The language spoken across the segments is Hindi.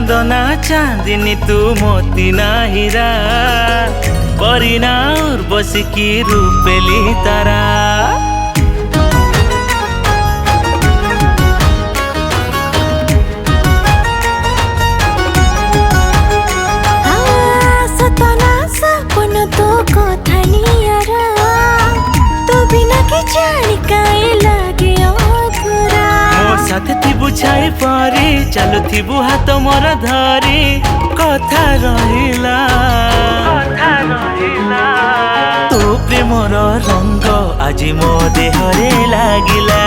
चंदना चांदनी तू मोती ना हीरा परिना उर्वशी की रूपेली तारा सतना सपन तो कथा नियारा तो बिना के जानी काए लागे अधूरा मो साथे थिबु छाई परी चालु थिबु हाथ मोर धरी कथा रहिला तू प्रेमर रंग आज मो देहरे लागिला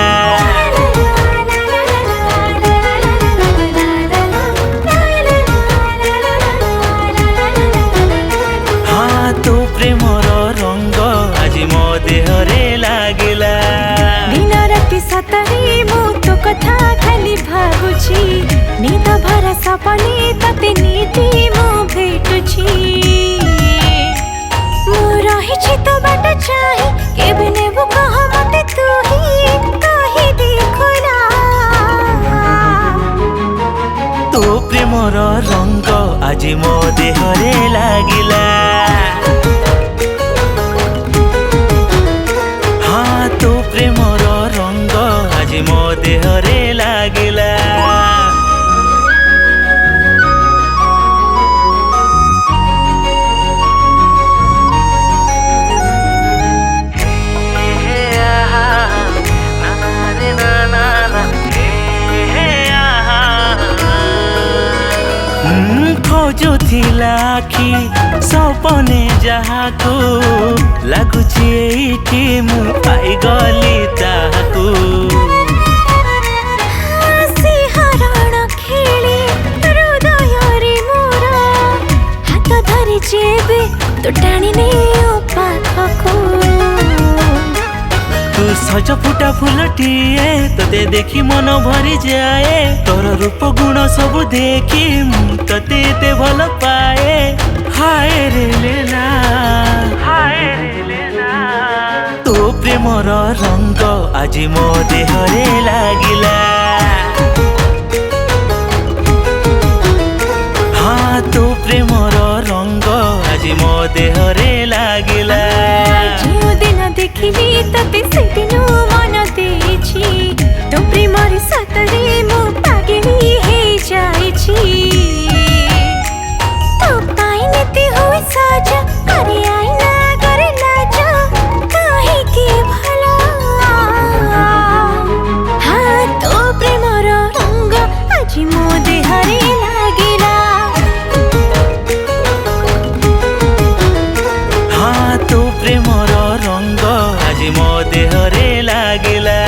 हाँ तू प्रेमर रंग आज मो देहरे लागिला दिन राति सतरी मु तो कथा खाली भाबुची नींद भरा सपने तते नीति मु भेटुची मु रहिछि तो बाट चाहि केबे नेबु कह मते तू ही कहि देखला तू प्रेमर रंग आज मो देहरे लागिला हाँ तू प्रेमर रंग आज मो देहरे लागिला खोजुथिला आखि सपने जहाको लागुछि एठी मु पाइ गली ताहाको सिंहरण खेली हृदय रे मोर हाथ धरि जेबे तो टाणी ने पाखको तू सज फुटा फुलटिए तते देखी मन भरी जाए तोर रूप गुण सब देखी मु तते ते भल पाए हाय रे लेला तू प्रेमर रंग आज मो देहरे लागिला हाँ तू प्रेमर रंग आज मो देहरे लागिला जो दिन देखिली तते से दिन मन देछि तो प्रेमर सतरे मु पागली हे जाइछि तो पाइनेते होई साजा करे आईना करे लाजा काहे के भला हाँ तो प्रेमर रंग आज मो देहरे लागिला हाँ तू प्रेमर रंग आज मो देहरे लागिला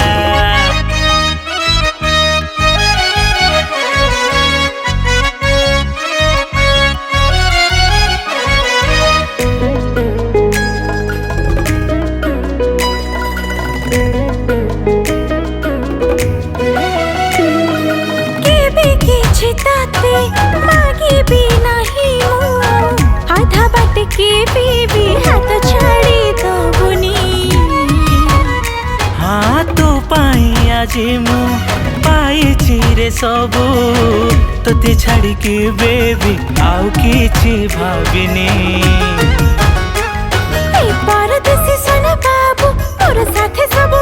ताते मागी भी नहीं आधा बाट के भी हाथ छाड़ी दबुनी हाँ तो पाई आज मु पाइछि रे सबु तोते छाड़ी के बेबी आउ किछि भाबिनी परदेसी सोना बाबू मोर साथे सब